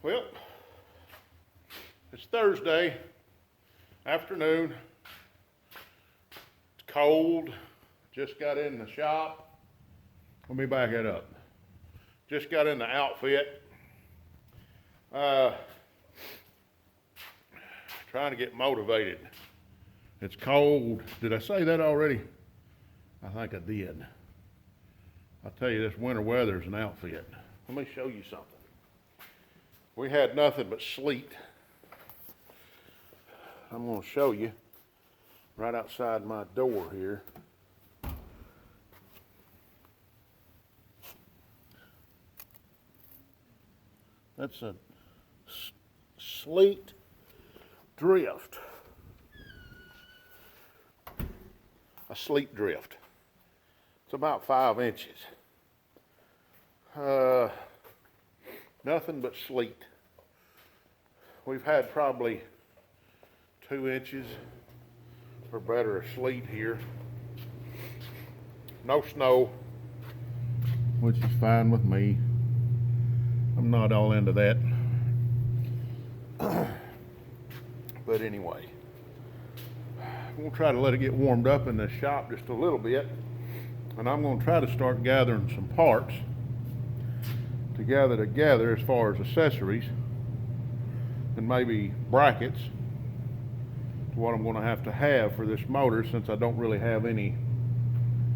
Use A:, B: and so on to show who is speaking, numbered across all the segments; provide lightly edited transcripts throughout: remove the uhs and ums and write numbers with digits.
A: Well, it's Thursday afternoon. It's cold. Just got in the shop. Let me back it up. Just got in the outfit. Trying to get motivated. It's cold. Did I say that already? I think I did. I'll tell you, this winter weather is an outfit. Let me show you something. We had nothing but sleet. I'm going to show you right outside my door here. That's a sleet drift. A sleet drift. It's about 5 inches. Nothing but sleet. We've had probably 2 inches or better of sleet here. No snow, which is fine with me. I'm not all into that. But anyway, we'll try to let it get warmed up in this shop just a little bit. And I'm going to try to start gathering some parts to gather together as far as accessories and maybe brackets to what I'm going to have for this motor, since I don't really have any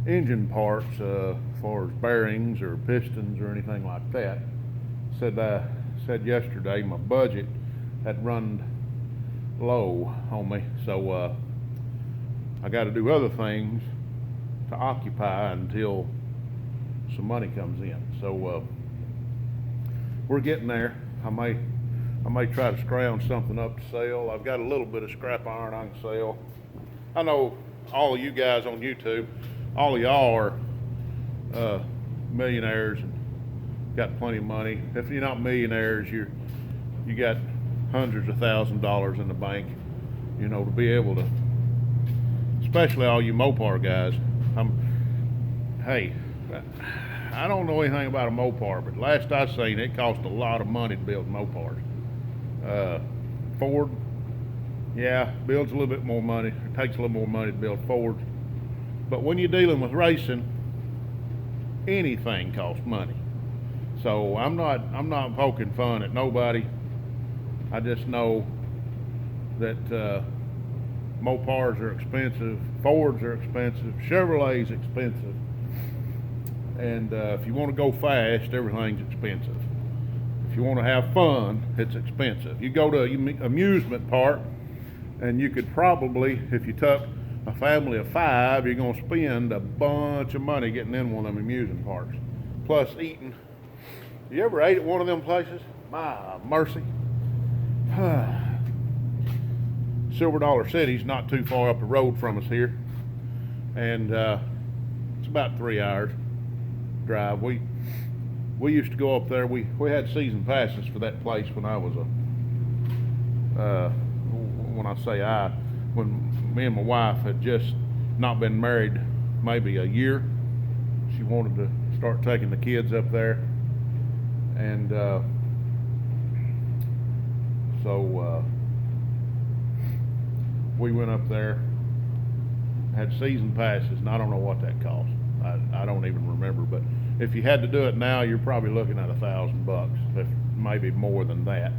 A: engine parts as far as bearings or pistons or anything like that. Said yesterday my budget had run low on me, so I got to do other things to occupy until some money comes in. So we're getting there. I may try to scrounge something up to sell. I've got a little bit of scrap iron I can sell. I know all of you guys on YouTube, all of y'all are millionaires and got plenty of money. If you're not millionaires, you got hundreds of thousands of dollars in the bank, you know, to be able to, especially all you Mopar guys. Hey, I don't know anything about a Mopar, but last I seen, it cost a lot of money to build Mopars. Ford, yeah, builds a little bit more money. It takes a little more money to build Fords. But when you're dealing with racing, anything costs money. So I'm not poking fun at nobody. I just know that Mopars are expensive, Fords are expensive, Chevrolet's expensive, and if you want to go fast, everything's expensive. If you want to have fun, it's expensive. You go to an amusement park, and you could probably, if you took a family of 5, you're going to spend a bunch of money getting in one of them amusement parks, plus eating. You ever ate at one of them places? My mercy. Silver Dollar City's not too far up the road from us here, and it's about 3 hours drive. We used to go up there. We had season passes for that place when I was when me and my wife had just not been married maybe a year. She wanted to start taking the kids up there, and so we went up there, had season passes, and I don't know what that cost. I don't even remember, but if you had to do it now, you're probably looking at $1,000, if maybe more than that.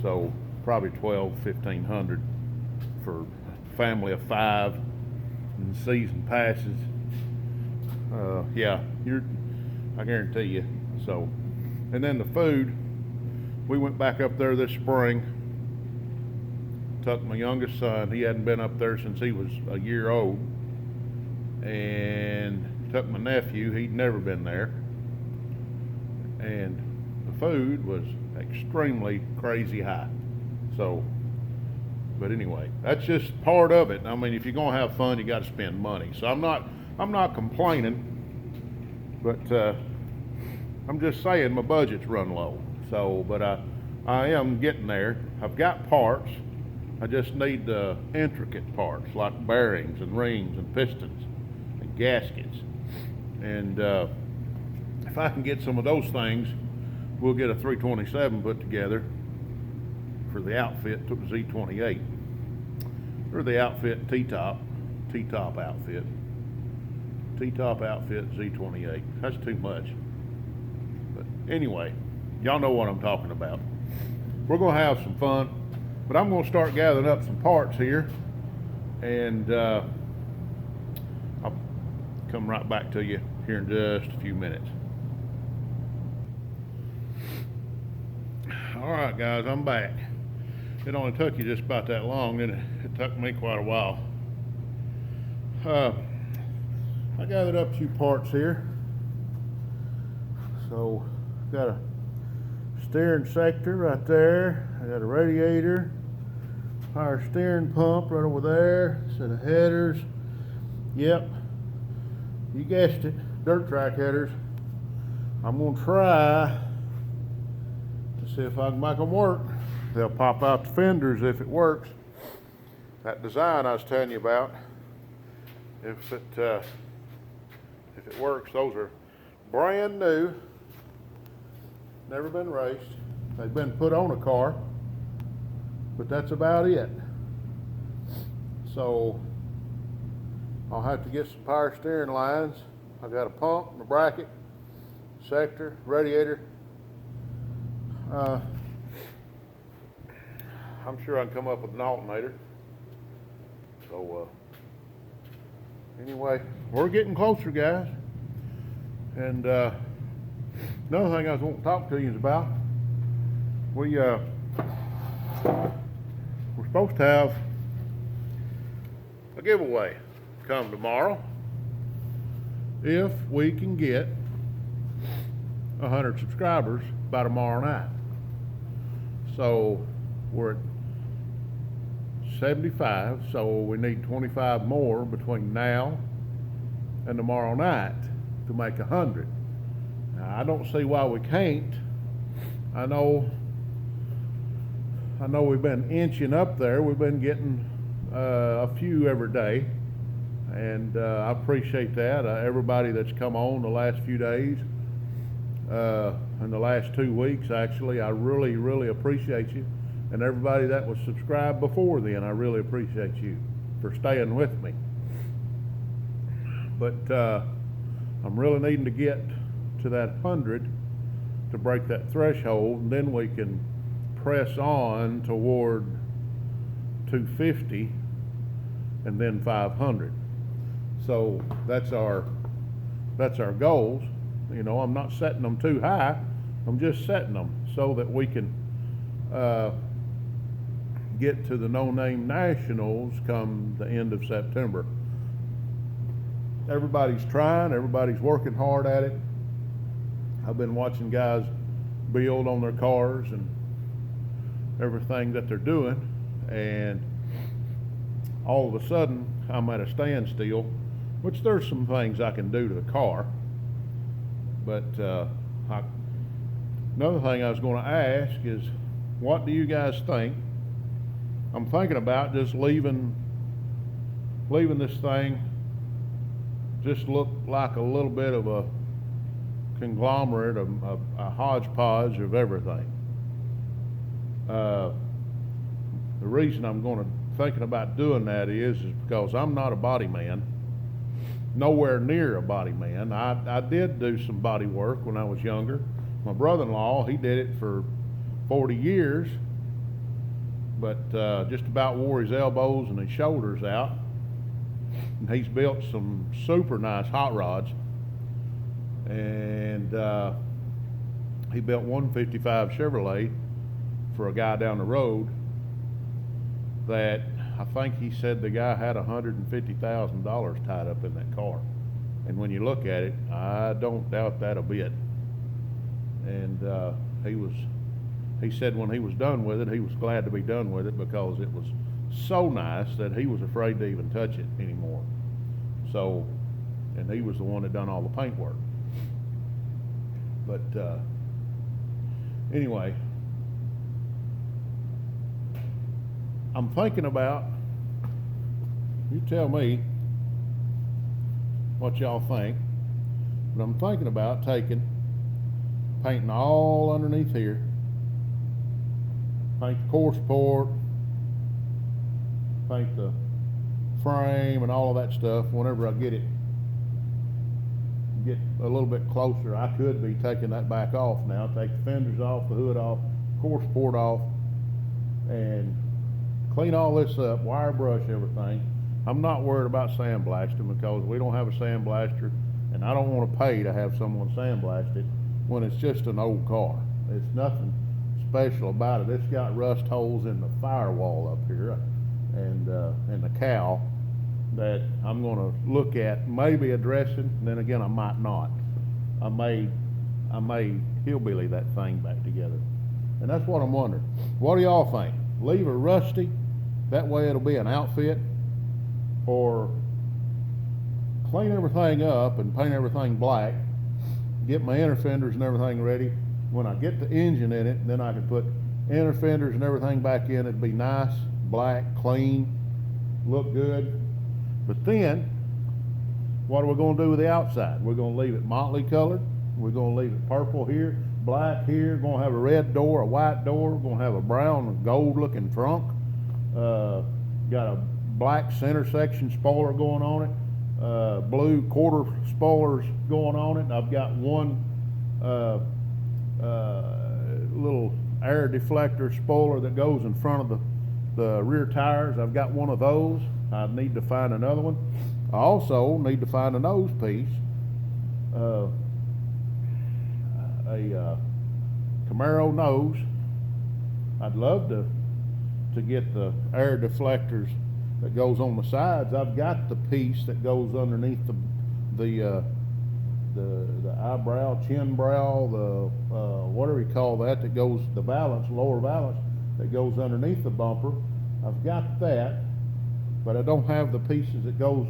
A: So probably $1,200-1,500 for a family of 5 and season passes. Yeah, I guarantee you. So, and then the food, we went back up there this spring. Took my youngest son, he hadn't been up there since he was a year old, and took my nephew, he'd never been there, and the food was extremely crazy high. So, but anyway, that's just part of it. I mean, if you're gonna have fun, you got to spend money. So I'm not complaining, but I'm just saying my budget's run low. So, but I am getting there. I've got parts. I just need the intricate parts like bearings and rings and pistons and gaskets. And if I can get some of those things we'll get a 327 put together for the outfit to Z28, or the outfit T-top outfit. T-top outfit Z28. That's too much. But anyway, y'all know what I'm talking about. We're gonna have some fun, but I'm gonna start gathering up some parts here, and I'll come right back to you here in just a few minutes. All right, guys, I'm back. It only took you just about that long, didn't it? It took me quite a while. I gathered up a few parts here. So, got a steering sector right there. I got a radiator, power steering pump right over there, set of headers. Yep, you guessed it, dirt track headers. I'm gonna try to see if I can make them work. They'll pop out the fenders if it works. That design I was telling you about, if it works, those are brand new, never been raced. They've been put on a car, but that's about it. So I'll have to get some power steering lines. I got a pump, a bracket, sector, radiator. I'm sure I can come up with an alternator. So anyway, we're getting closer, guys. And another thing I was wanting to talk to you about, we're supposed to have a giveaway come tomorrow if we can get 100 subscribers by tomorrow night. So we're at 75, so we need 25 more between now and tomorrow night to make 100. Now, I don't see why we can't. I know we've been inching up there. We've been getting a few every day, and I appreciate that. Everybody that's come on the last few days, in the last 2 weeks, actually, I really, really appreciate you. And everybody that was subscribed before then, I really appreciate you for staying with me. But I'm really needing to get to that 100 to break that threshold, and then we can press on toward 250 and then 500. So that's our goals. You know, I'm not setting them too high. I'm just setting them so that we can get to the No Name Nationals come the end of September. Everybody's trying, everybody's working hard at it. I've been watching guys build on their cars and everything that they're doing, and all of a sudden I'm at a standstill, which there's some things I can do to the car, but another thing I was going to ask is, what do you guys think? I'm thinking about just leaving this thing just look like a little bit of a conglomerate, a hodgepodge of everything. The reason I'm thinking about doing that is because I'm not a body man, nowhere near a body man. I did do some body work when I was younger. My brother-in-law, he did it for 40 years, but just about wore his elbows and his shoulders out. And he's built some super nice hot rods, and he built one 55 Chevrolet for a guy down the road that I think he said the guy had $150,000 tied up in that car. And when you look at it, I don't doubt that a bit. And he said when he was done with it, he was glad to be done with it because it was so nice that he was afraid to even touch it anymore. So, and he was the one that done all the paint work. But anyway, I'm thinking about, you tell me what y'all think, but I'm thinking about taking painting all underneath here. Paint the core support, paint the frame and all of that stuff. Whenever I get a little bit closer, I could be taking that back off now. Take the fenders off, the hood off, core support off, and clean all this up, wire brush everything. I'm not worried about sandblasting because we don't have a sandblaster, and I don't want to pay to have someone sandblast it when it's just an old car. It's nothing special about it. It's got rust holes in the firewall up here and the cowl that I'm going to look at, maybe addressing. Then again, I might not. I may hillbilly that thing back together, and that's what I'm wondering. What do y'all think? Leave her rusty, that way it'll be an outfit, or clean everything up and paint everything black, get my inner fenders and everything ready. When I get the engine in it, then I can put inner fenders and everything back in. It'd be nice, black, clean, look good. But then, what are we going to do with the outside? We're going to leave it motley colored. We're going to leave it purple here, black here. We're going to have a red door, a white door. We're going to have a brown and gold looking trunk. Got a black center section spoiler going on it. Blue quarter spoilers going on it. I've got one little air deflector spoiler that goes in front of the rear tires. I've got one of those. I need to find another one. I also need to find a nose piece, a Camaro nose. I'd love to get the air deflectors that goes on the sides. I've got the piece that goes underneath the eyebrow, chin brow, the whatever you call that, that goes, the valance, lower valance, that goes underneath the bumper. I've got that, but I don't have the pieces that goes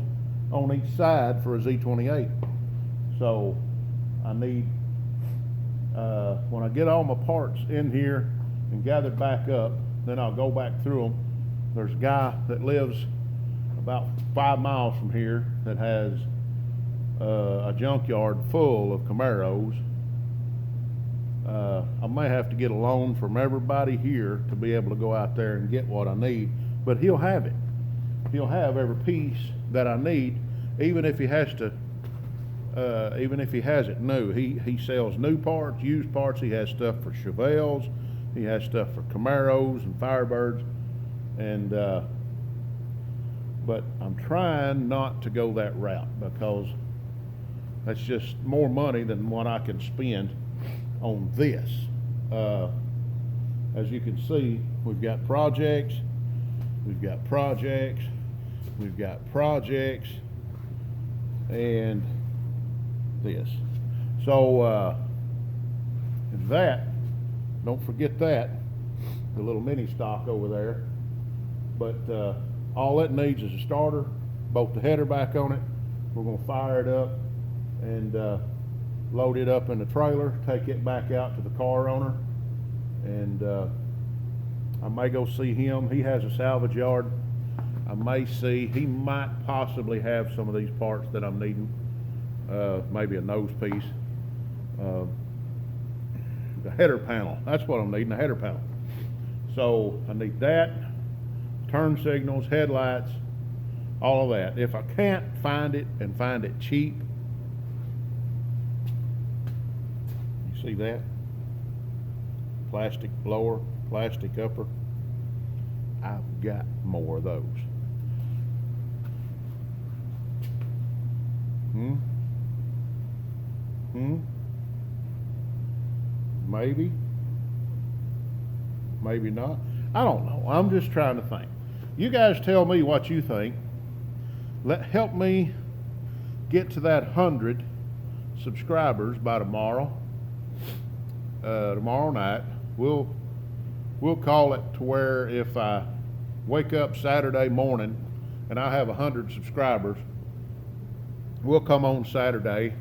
A: on each side for a Z28. So I need, when I get all my parts in here and gathered back up, then I'll go back through them. There's a guy that lives about 5 miles from here that has a junkyard full of Camaros. I may have to get a loan from everybody here to be able to go out there and get what I need, but he'll have it. He'll have every piece that I need, even if he has to, even if he has it new. He sells new parts, used parts. He has stuff for Chevelles. He has stuff for Camaros and Firebirds, and but I'm trying not to go that route because that's just more money than what I can spend on this. As you can see, we've got projects, we've got projects, we've got projects, and this. So that, don't forget that, the little mini stock over there. But all it needs is a starter, bolt the header back on it. We're going to fire it up and load it up in the trailer, take it back out to the car owner, and I may go see him. He has a salvage yard. I may see, he might possibly have some of these parts that I'm needing, maybe a nose piece. The header panel, that's what I'm needing, the header panel. So I need that, turn signals, headlights, all of that. If I can't find it and find it cheap, you see that? Plastic lower, plastic upper. I've got more of those. Maybe. Maybe not. I don't know. I'm just trying to think. You guys tell me what you think. Help me get to that 100 subscribers by tomorrow. Tomorrow night. We'll call it to where if I wake up Saturday morning and I have 100 subscribers, we'll come on Saturday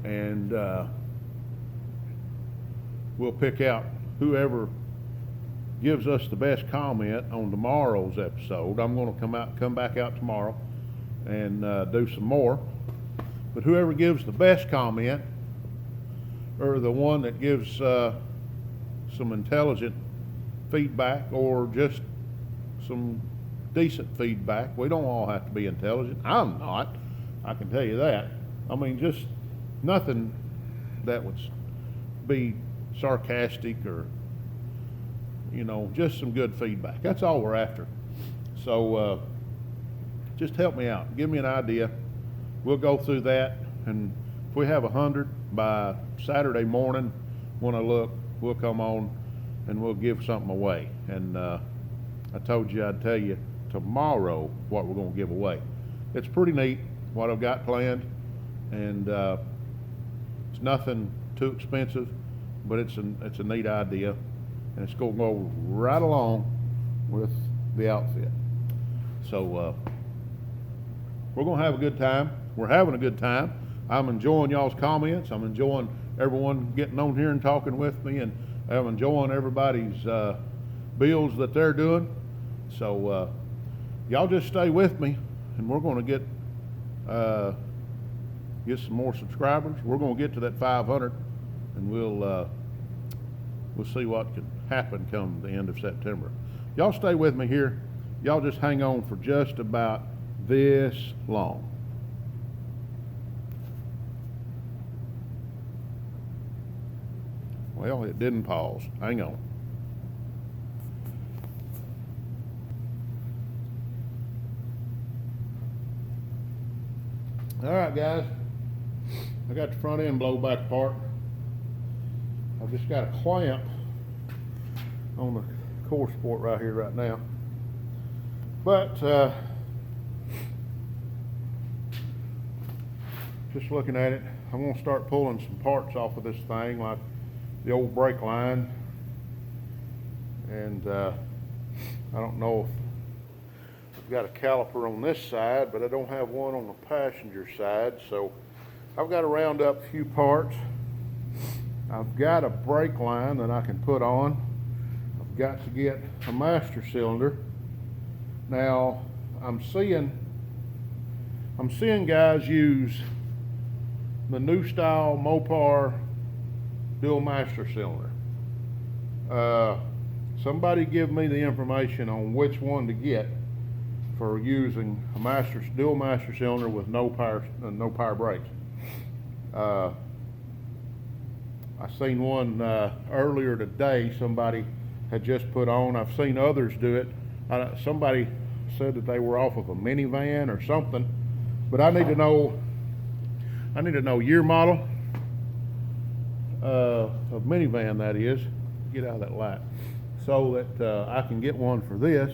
A: and we'll pick out whoever gives us the best comment on tomorrow's episode. I'm going to come back out tomorrow and do some more. But whoever gives the best comment, or the one that gives some intelligent feedback, or just some decent feedback. We don't all have to be intelligent. I'm not, I can tell you that. I mean, just nothing that would be sarcastic, or, you know, just some good feedback. That's all we're after. So just help me out. Give me an idea. We'll go through that, and if we have 100 by Saturday morning when I look, we'll come on and we'll give something away. And I told you I'd tell you tomorrow what we're going to give away. It's pretty neat what I've got planned, and it's nothing too expensive, but it's a neat idea, and it's going to go right along with the outfit. So we're going to have a good time. We're having a good time. I'm enjoying y'all's comments. I'm enjoying everyone getting on here and talking with me, and I'm enjoying everybody's builds that they're doing. So y'all just stay with me, and we're going to get some more subscribers. We're going to get to that 500, and we'll see what can happen come the end of September. Y'all stay with me here. Y'all just hang on for just about this long. Well, it didn't pause. Hang on. All right, guys. I got the front end blow back apart. I've just got a clamp on the core support right here right now. But just looking at it, I'm going to start pulling some parts off of this thing, like the old brake line. And I don't know if I've got a caliper on this side, but I don't have one on the passenger side. So I've got to round up a few parts. I've got a brake line that I can put on. I've got to get a master cylinder. Now, I'm seeing guys use the new style Mopar dual master cylinder. Somebody give me the information on which one to get for using a dual master cylinder with no power brakes. I seen one earlier today. Somebody had just put on. I've seen others do it. Somebody said that they were off of a minivan or something, but I need to know year model of minivan, that is. Get out of that light, so that I can get one for this,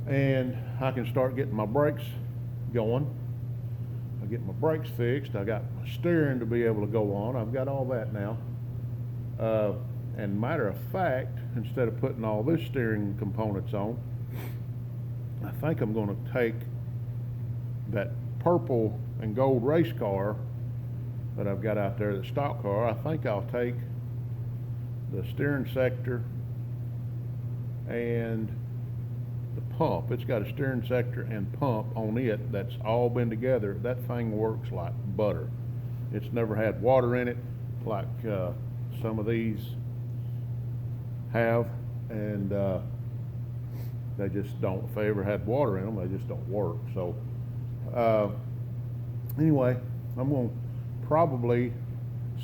A: and I can start getting my brakes going. I get my brakes fixed. I got my steering to be able to go on. I've got all that now. And matter of fact, instead of putting all this steering components on, I think I'm going to take that purple and gold race car that I've got out there, the stock car. I think I'll take the steering sector and the pump. It's got a steering sector and pump on it that's all been together. That thing works like butter. It's never had water in it like some of these have, and they just don't. If they ever had water in them, they just don't work. So anyway, I'm going to probably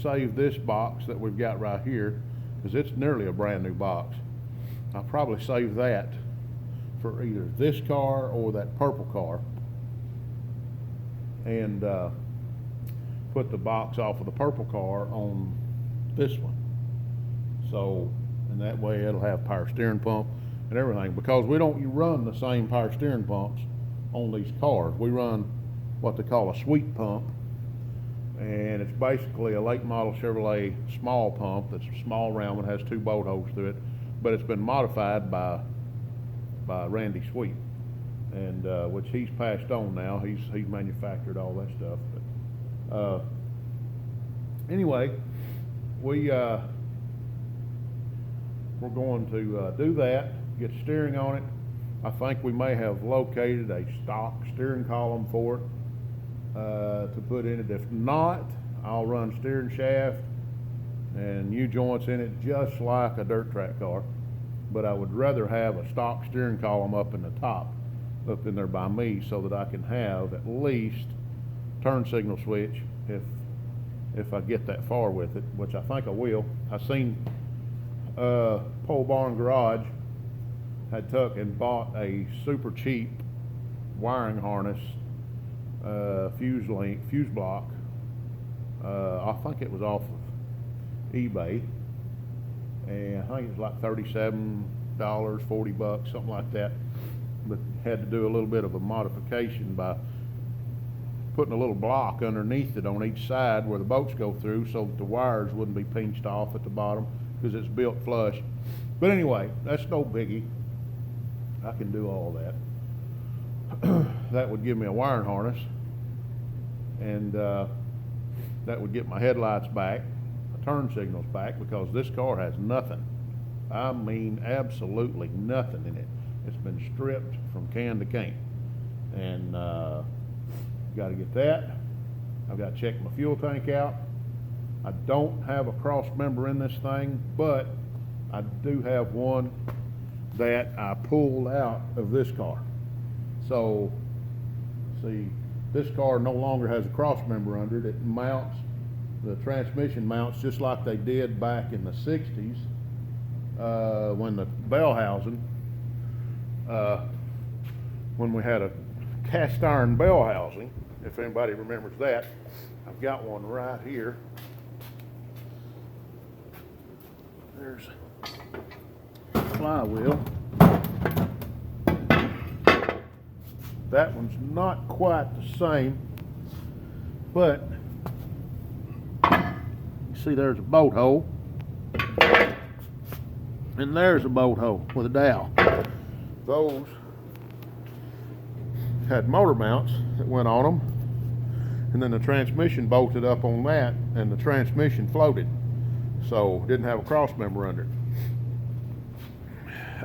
A: save this box that we've got right here, because it's nearly a brand new box. I'll probably save that for either this car or that purple car, and put the box off of the purple car on this one. So, and that way it'll have power steering pump and everything, because we don't run the same power steering pumps on these cars. We run what they call a sweep pump, and it's basically a late model Chevrolet small pump that's a small round one, has 2 bolt holes through it, but it's been modified by Randy Sweep, and which he's passed on now. He's manufactured all that stuff. But anyway, we're going to do that, get steering on it. I think we may have located a stock steering column for it to put in it. If not, I'll run steering shaft and U-joints in it just like a dirt track car, but I would rather have a stock steering column up in the top, up in there by me, so that I can have at least turn signal switch if I get that far with it, which I think I will. I seen Pole Barn Garage had took and bought a super cheap wiring harness, fuse block. I think it was off of eBay, and I think it was like $37, $40, something like that. But had to do a little bit of a modification by putting a little block underneath it on each side where the bolts go through, so that the wires wouldn't be pinched off at the bottom, because it's built flush. But anyway, that's no biggie. I can do all that. That would give me a wiring harness, and that would get my headlights back, my turn signals back, because this car has nothing. I mean absolutely nothing in it. It's been stripped from can to can, and got to get that. I've got to check my fuel tank out. I don't have a cross member in this thing, but I do have one that I pulled out of this car. So, see, this car no longer has a cross member under it. It mounts, the transmission mounts just like they did back in the 60s when the bell housing, when we had a cast iron bell housing, if anybody remembers that. I've got one right here. There's a flywheel. That one's not quite the same, but you see there's a bolt hole, and there's a bolt hole with a dowel. Those had motor mounts that went on them, and then the transmission bolted up on that, and the transmission floated, so didn't have a cross member under it.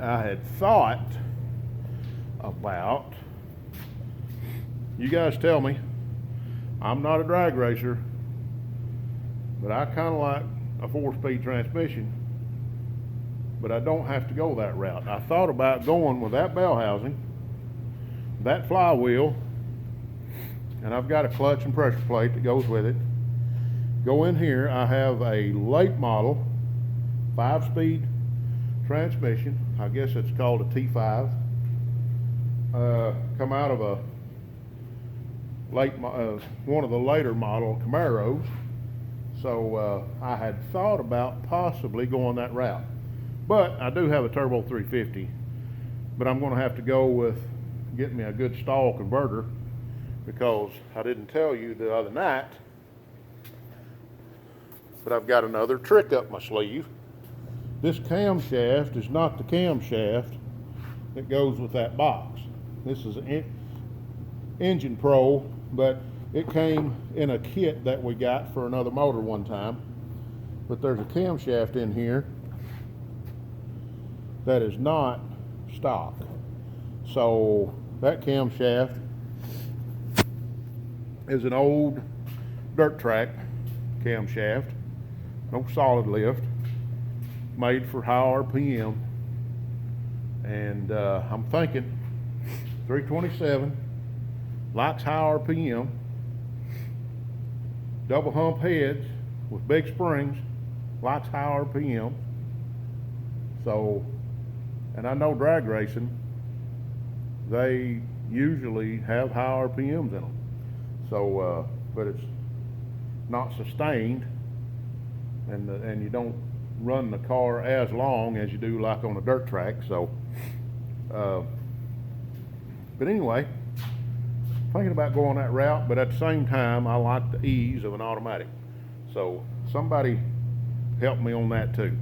A: I had thought about, you guys tell me, I'm not a drag racer, but I kind of like a 4-speed transmission, but I don't have to go that route. I thought about going with that bell housing, that flywheel, and I've got a clutch and pressure plate that goes with it. Go in here, I have a late model 5-speed transmission. I guess it's called a T5. Come out of a one of the later model Camaros. So I had thought about possibly going that route. But I do have a turbo 350, but I'm going to have to go with getting me a good stall converter, because I didn't tell you the other night, but I've got another trick up my sleeve. This camshaft is not the camshaft that goes with that box. This is an Engine Pro, but it came in a kit that we got for another motor one time. But there's a camshaft in here that is not stock. So that camshaft is an old dirt track camshaft, no solid lift, made for high RPM, and I'm thinking 327, likes high RPM, double hump heads with big springs, likes high RPM. So, and I know drag racing, they usually have high RPMs in them. So, but it's not sustained, and you don't run the car as long as you do like on a dirt track. So, but anyway, thinking about going that route, but at the same time, I like the ease of an automatic. So somebody help me on that too.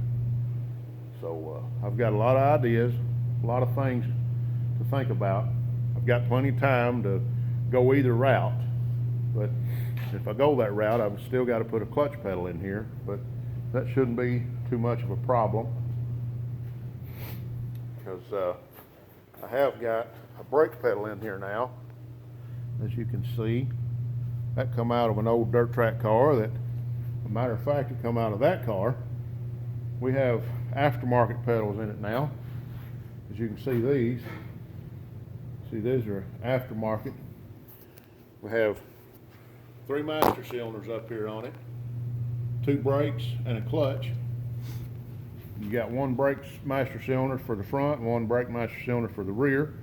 A: So I've got a lot of ideas, a lot of things to think about. I've got plenty of time to go either route, but if I go that route, I've still got to put a clutch pedal in here, but that shouldn't be too much of a problem, because I have got a brake pedal in here now. As you can see, that come out of an old dirt track car that As a matter of fact, it come out of that car. We have aftermarket pedals in it now. As you can see these are aftermarket. We have 3 master cylinders up here on it, 2 brakes and a clutch. You got 1 brake master cylinder for the front and 1 brake master cylinder for the rear,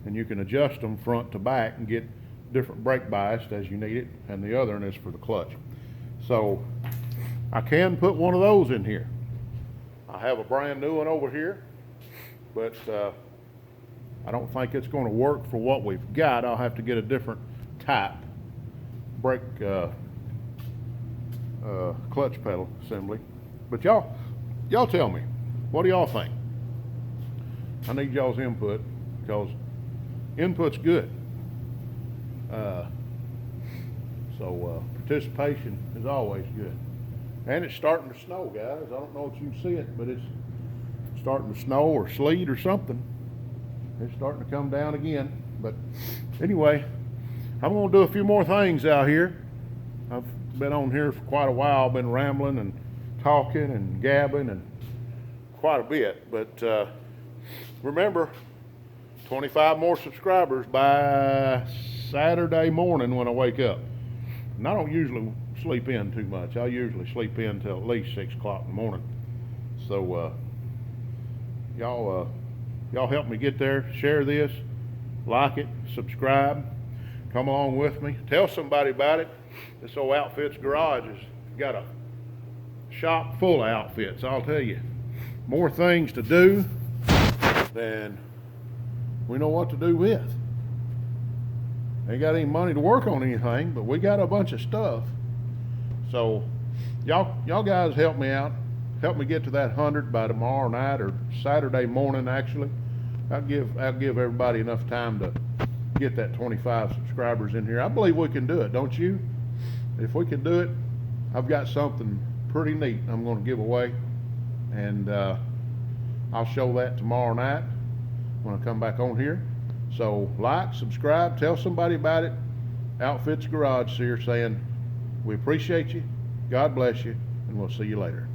A: and you can adjust them front to back and get different brake bias as you need it, and the other one is for the clutch. So I can put one of those in here. I have a brand new one over here, but I don't think it's going to work for what we've got. I'll have to get a different type brake clutch pedal assembly. But y'all tell me, what do y'all think? I need y'all's input, because input's good. So participation is always good. And it's starting to snow, guys. I don't know if you can see it, but it's starting to snow or sleet or something. It's starting to come down again. But anyway, I'm going to do a few more things out here. I've been on here for quite a while, been rambling and talking and gabbing and quite a bit. But remember, 25 more subscribers by Saturday morning when I wake up. And I don't usually sleep in too much. I usually sleep in till at least 6 o'clock in the morning. So y'all help me get there. Share this, like it, subscribe, come along with me. Tell somebody about it. This old Outfits Garage has got a shop full of outfits. I'll tell you, more things to do than we know what to do with. Ain't got any money to work on anything, but we got a bunch of stuff. So y'all guys help me out. Help me get to that 100 by tomorrow night or Saturday morning, actually. I'll give everybody enough time to get that 25 subscribers in here. I believe we can do it, don't you? If we can do it, I've got something pretty neat I'm going to give away, and I'll show that tomorrow night when I come back on here. So like, subscribe, tell somebody about it. Outfits Garage here saying we appreciate you, God bless you, and we'll see you later.